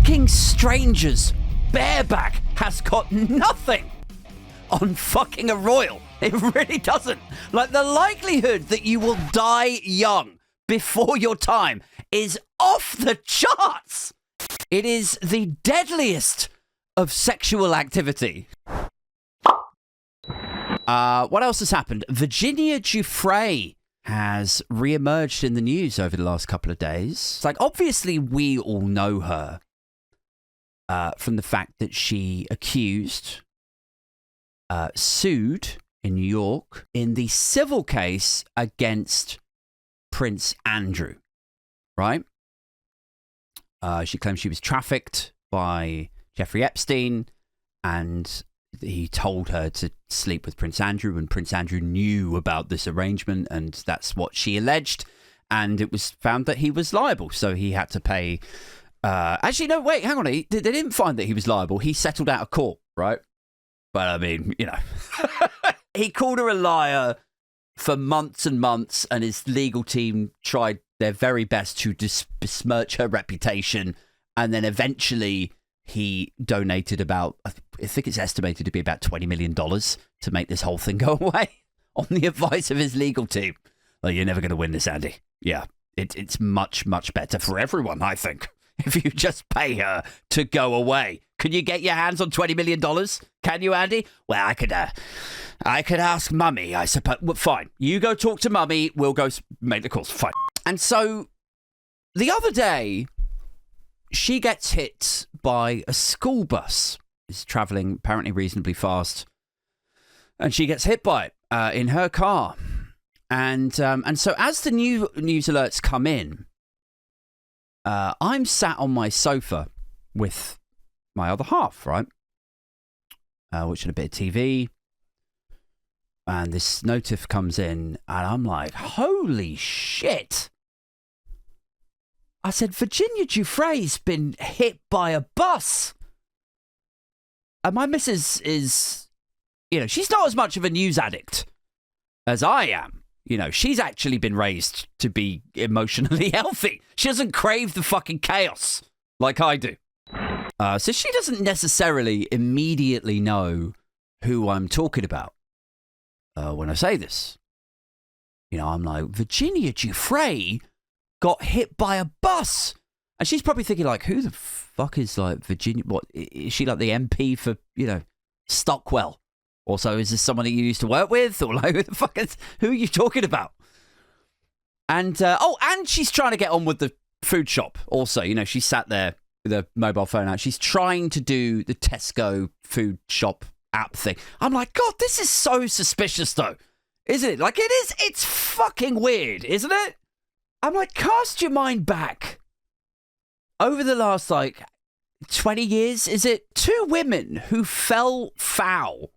fucking strangers bareback has got nothing on fucking a royal. It really doesn't. Like, the likelihood that you will die young before your time is off the charts. It is the deadliest of sexual activity. What else has happened? Virginia Giuffre has re-emerged in the news over the last couple of days. It's like, obviously, we all know her from the fact that she sued in New York in the civil case against Prince Andrew, right? She claims she was trafficked by Jeffrey Epstein, and he told her to sleep with Prince Andrew, and Prince Andrew knew about this arrangement, and that's what she alleged. And it was found that he was liable, so he had to pay. Actually, no, wait, hang on. They didn't find that he was liable. He settled out of court, right? But I mean, you know, he called her a liar for months and months, and his legal team tried their very best to besmirch her reputation. And then eventually he donated about, I think it's estimated to be about $20 million to make this whole thing go away on the advice of his legal team. Like, you're never going to win this, Andy. Yeah, it's much, much better for everyone, I think, if you just pay her to go away. Can you get your hands on $20 million? Can you, Andy? Well, I could ask Mummy, I suppose. Well, fine. You go talk to Mummy. We'll go make the calls. Fine. And so the other day, she gets hit by a school bus. It's traveling apparently reasonably fast. And she gets hit by it in her car. And so as the news alerts come in, I'm sat on my sofa with my other half, right? Watching a bit of TV. And this notif comes in, and I'm like, holy shit. I said, Virginia Giuffre's been hit by a bus. And my missus is, you know, she's not as much of a news addict as I am. You know, she's actually been raised to be emotionally healthy. She doesn't crave the fucking chaos like I do. So she doesn't necessarily immediately know who I'm talking about when I say this. You know, I'm like, Virginia Giuffre got hit by a bus. And she's probably thinking, like, who the fuck is, like, Virginia? What, is she, like, the MP for, you know, Stockwell? Also, is this someone that you used to work with? Or, like, who are you talking about? And, and she's trying to get on with the food shop also. You know, she sat there with her mobile phone out. She's trying to do the Tesco food shop app thing. I'm like, God, this is so suspicious, though. Isn't it? Like, it is. It's fucking weird, isn't it? I'm like, cast your mind back. Over the last, 20 years, is it? 2 women who fell foul,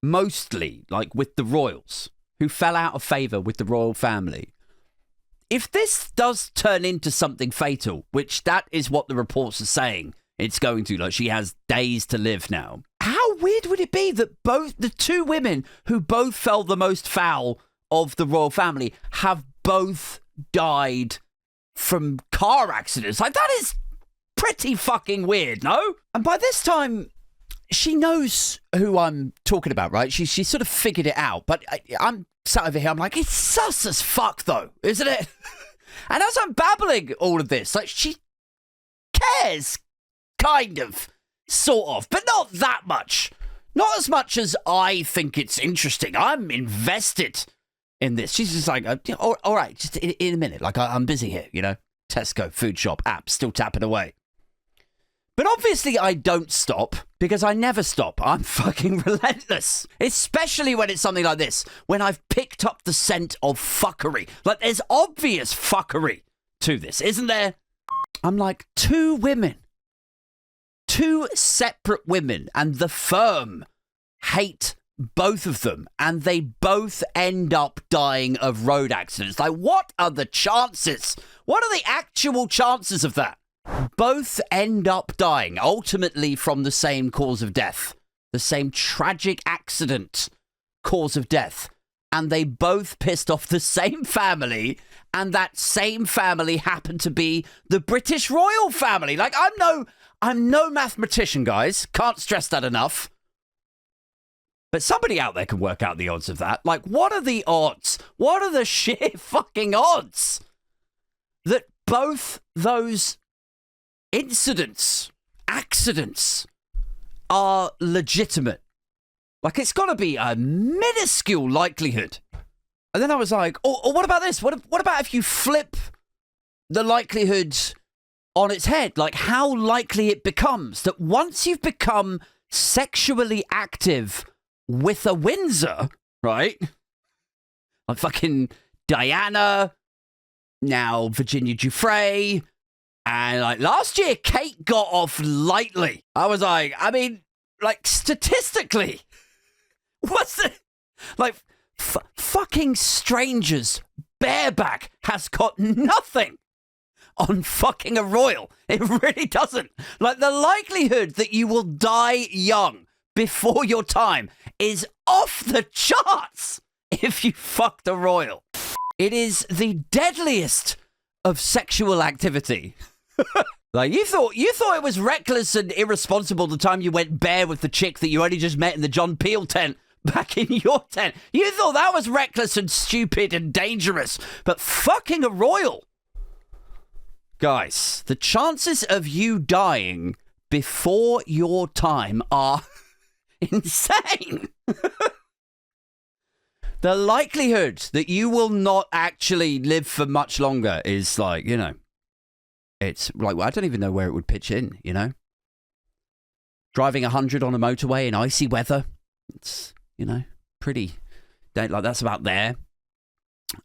mostly, with the royals, who fell out of favour with the royal family. If this does turn into something fatal, which that is what the reports are saying it's going to, she has days to live now. How weird would it be that both the 2 women who both fell the most foul of the royal family have both died from car accidents? That is pretty fucking weird, no? And by this time, she knows who I'm talking about, right? She sort of figured it out. But I'm sat over here, I'm like, it's sus as fuck, though, isn't it? And as I'm babbling all of this, she cares, kind of, sort of, but not that much. Not as much as I think it's interesting. I'm invested in this. She's just like, all right, just in a minute. I'm busy here, you know. Tesco, food shop, app, still tapping away. But obviously I don't stop, because I never stop. I'm fucking relentless. Especially when it's something like this, when I've picked up the scent of fuckery. There's obvious fuckery to this, isn't there? I'm like, 2 women. 2 separate women, and the firm hate both of them, and they both end up dying of road accidents. What are the chances? What are the actual chances of that? Both end up dying, ultimately from the same cause of death. The same tragic accident cause of death. And they both pissed off the same family and that same family happened to be the British royal family. Like, I'm no mathematician, guys. Can't stress that enough. But somebody out there can work out the odds of that. Like, what are the odds? What are the sheer fucking odds that both those accidents are legitimate? Like, it's got to be a minuscule likelihood. And then I was like, oh, what about this? What about if you flip the likelihood on its head? Like, how likely it becomes that once you've become sexually active with a Windsor, right? Like fucking Diana, now Virginia Giuffre, and like last year, Kate got off lightly. I was like, I mean, like statistically, what's the, like, fucking strangers bareback has got nothing on fucking a royal. It really doesn't. Like, the likelihood that you will die young before your time is off the charts if you fuck the royal. It is the deadliest of sexual activity. Like, you thought it was reckless and irresponsible the time you went bare with the chick that you only just met in the John Peel tent back in your tent. You thought that was reckless and stupid and dangerous. But fucking a royal. Guys, the chances of you dying before your time are insane. The likelihood that you will not actually live for much longer is like, you know, it's like, well, I don't even know where it would pitch in, you know? Driving 100 on a motorway in icy weather. It's, you know, pretty, like, that's about there.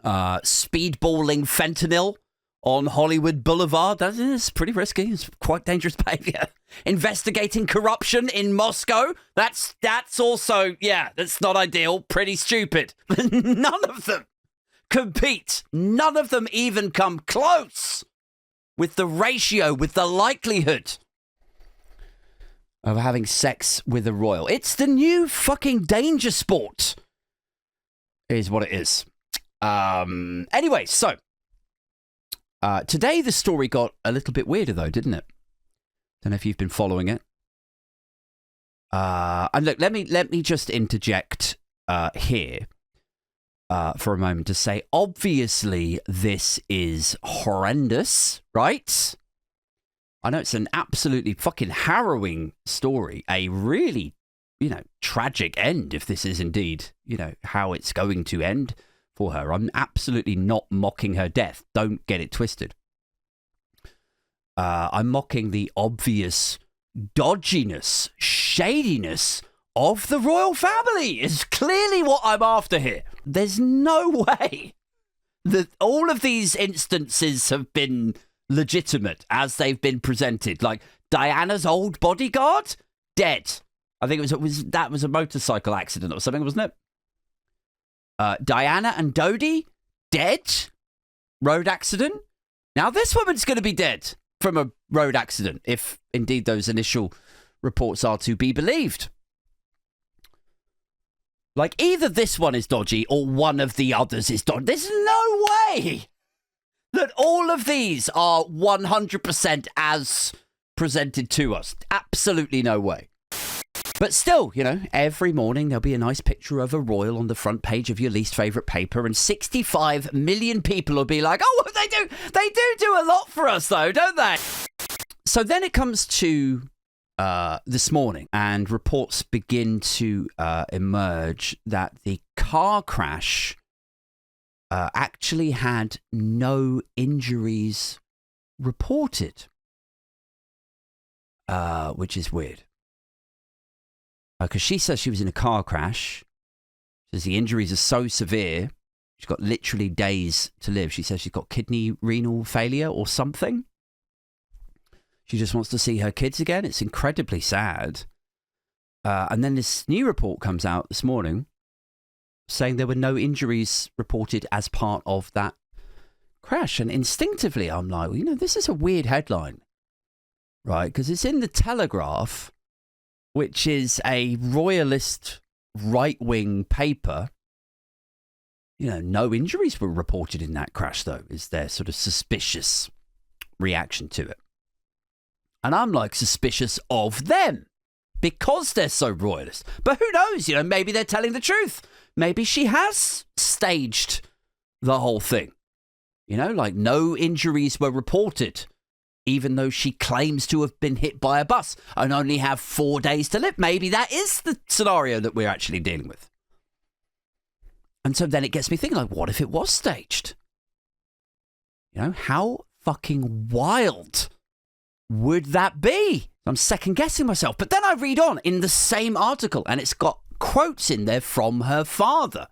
Speedballing fentanyl on Hollywood Boulevard. That is pretty risky. It's quite dangerous behavior. Investigating corruption in Moscow. That's also, yeah, that's not ideal. Pretty stupid. None of them compete. None of them even come close with the ratio, with the likelihood of having sex with a royal. It's the new fucking danger sport, is what it is. Anyway, so today the story got a little bit weirder, though, didn't it? Don't know if you've been following it. And look, let me just interject here for a moment to say, obviously, this is horrendous, right? I know it's an absolutely fucking harrowing story, a really, you know, tragic end, if this is indeed, you know, how it's going to end for her. I'm absolutely not mocking her death. Don't get it twisted. I'm mocking the obvious dodginess, shadiness of the royal family is clearly what I'm after here. There's no way that all of these instances have been legitimate as they've been presented. Like Diana's old bodyguard, dead. I think it was a motorcycle accident or something, wasn't it? Diana and Dodie, dead. Road accident. Now this woman's going to be dead from a road accident, if indeed those initial reports are to be believed. Like, either this one is dodgy or one of the others is dodgy. There's no way that all of these are 100% as presented to us. Absolutely no way. But still, you know, every morning there'll be a nice picture of a royal on the front page of your least favourite paper, and 65 million people will be like, oh, they do a lot for us, though, don't they? So then it comes to this morning, and reports begin to emerge that the car crash actually had no injuries reported, which is weird. Because she says she was in a car crash. She says the injuries are so severe, she's got literally days to live. She says she's got kidney renal failure or something. She just wants to see her kids again. It's incredibly sad. And then this new report comes out this morning saying there were no injuries reported as part of that crash. And instinctively, I'm like, well, you know, this is a weird headline, right? Because it's in the Telegraph, which is a royalist right-wing paper. no injuries were reported in that crash, though, is their sort of suspicious reaction to it. And I'm like suspicious of them because they're so royalist. But who knows? Maybe they're telling the truth. Maybe she has staged the whole thing. Like no injuries were reported, even though she claims to have been hit by a bus and only have 4 days to live. Maybe that is the scenario that we're actually dealing with. And so then it gets me thinking, like, what if it was staged? How fucking wild would that be? I'm second guessing myself. But then I read on in the same article and it's got quotes in there from her father,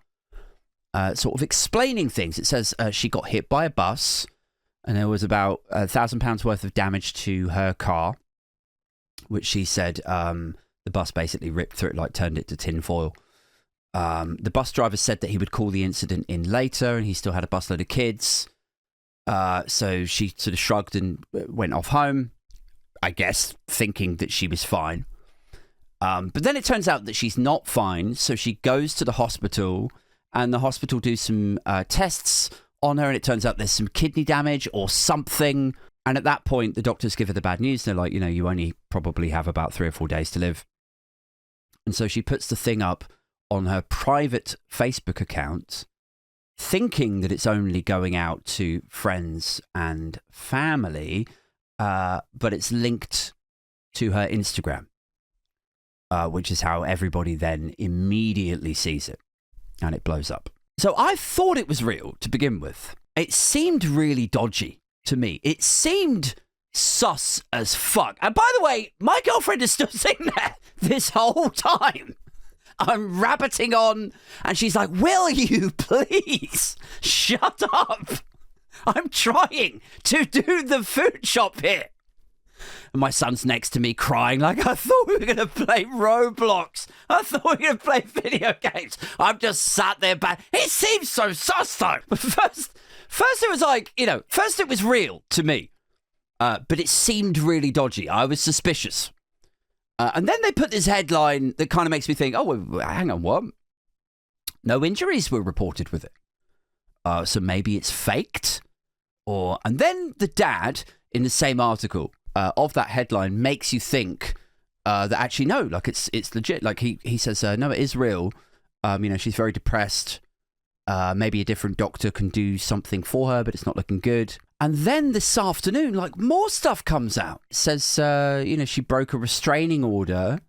sort of explaining things. It says she got hit by a bus and there was about £1,000 worth of damage to her car, which she said the bus basically ripped through it, like turned it to tinfoil. The bus driver said that he would call the incident in later and he still had a busload of kids. So she sort of shrugged and went off home, I guess, thinking that she was fine. But then it turns out that she's not fine. So she goes to the hospital and the hospital do some tests on her. And it turns out there's some kidney damage or something. And at that point, the doctors give her the bad news. They're like, you only probably have about 3 or 4 days to live. And so she puts the thing up on her private Facebook account, thinking that it's only going out to friends and family, but it's linked to her Instagram, which is how everybody then immediately sees it, and it blows up. So I thought it was real to begin with. It seemed really dodgy to me. It seemed sus as fuck. And by the way, my girlfriend is still sitting there this whole time. I'm rabbiting on, and she's like, will you please shut up? I'm trying to do the food shop here. And my son's next to me crying like, I thought we were going to play Roblox. I thought we were going to play video games. I'm just sat there back. It seems so sus, though. But first it was like, first it was real to me. But it seemed really dodgy. I was suspicious. And then they put this headline that kind of makes me think, oh, well, hang on, what? No injuries were reported with it. So maybe it's faked? And then the dad, in the same article of that headline, makes you think that actually, no, like it's legit. Like he says, no, it is real. She's very depressed. Maybe a different doctor can do something for her, but it's not looking good. And then this afternoon, like, more stuff comes out. It says, she broke a restraining order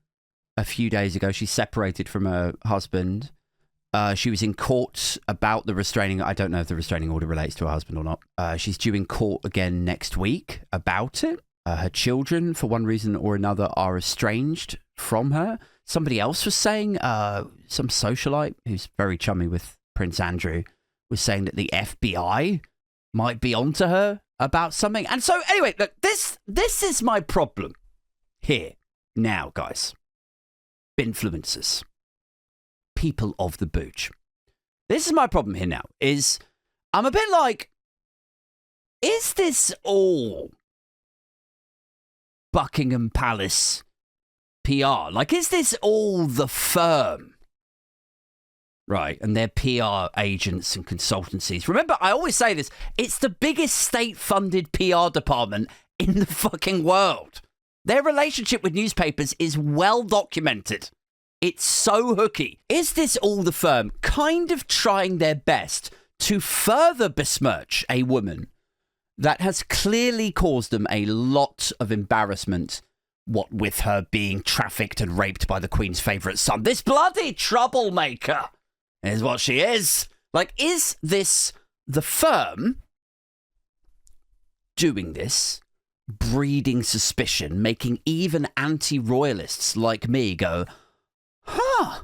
a few days ago. She separated from her husband. She was in court about the restraining. I don't know if the restraining order relates to her husband or not. She's due in court again next week about it. Her children, for one reason or another, are estranged from her. Somebody else was saying, some socialite who's very chummy with Prince Andrew was saying that the FBI might be onto her about something. And so anyway, look, this is my problem here now, guys. Influencers, people of the booch. This is my problem here now, is I'm a bit like, is this all Buckingham Palace PR? Like, is this all the firm? Right, and their PR agents and consultancies. Remember, I always say this, it's the biggest state-funded PR department in the fucking world. Their relationship with newspapers is well documented. It's so hooky. Is this all the firm kind of trying their best to further besmirch a woman that has clearly caused them a lot of embarrassment, what with her being trafficked and raped by the Queen's favourite son? This bloody troublemaker is what she is. Like, is this the firm doing this, breeding suspicion, making even anti-royalists like me go, huh,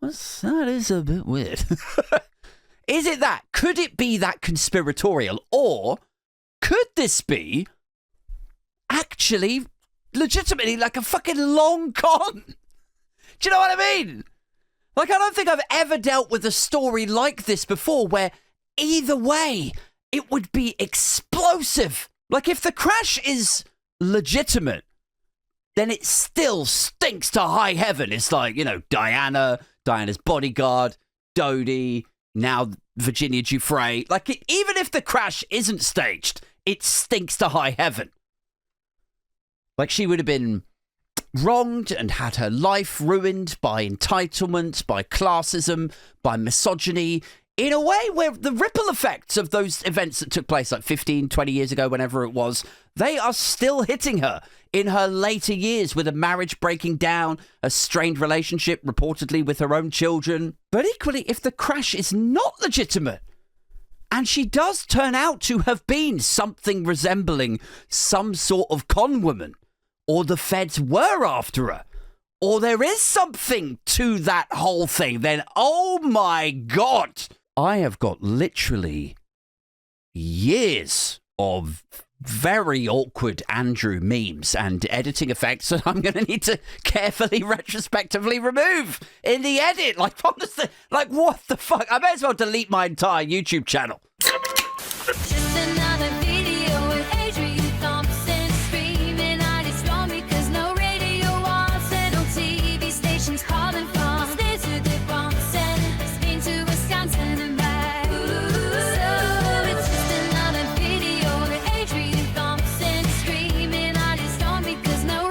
that is a bit weird. Is it that? Could it be that conspiratorial? Or could this be actually legitimately like a fucking long con? Do you know what I mean? Like, I don't think I've ever dealt with a story like this before where either way, it would be explosive. Like, if the crash is legitimate, then it still stinks to high heaven. It's like, Diana's bodyguard, Dodie, now Virginia Giuffre, like, even if the crash isn't staged, it stinks to high heaven. Like, she would have been wronged and had her life ruined by entitlement, by classism, by misogyny, in a way where the ripple effects of those events that took place like 15, 20 years ago, whenever it was, they are still hitting her in her later years, with a marriage breaking down, a strained relationship reportedly with her own children. But equally, if the crash is not legitimate, and she does turn out to have been something resembling some sort of con woman, or the feds were after her, or there is something to that whole thing, then, oh my God, I have got literally years of very awkward Andrew memes and editing effects that I'm going to need to carefully retrospectively remove in the edit. Like, honestly, like, what the fuck? I may as well delete my entire YouTube channel.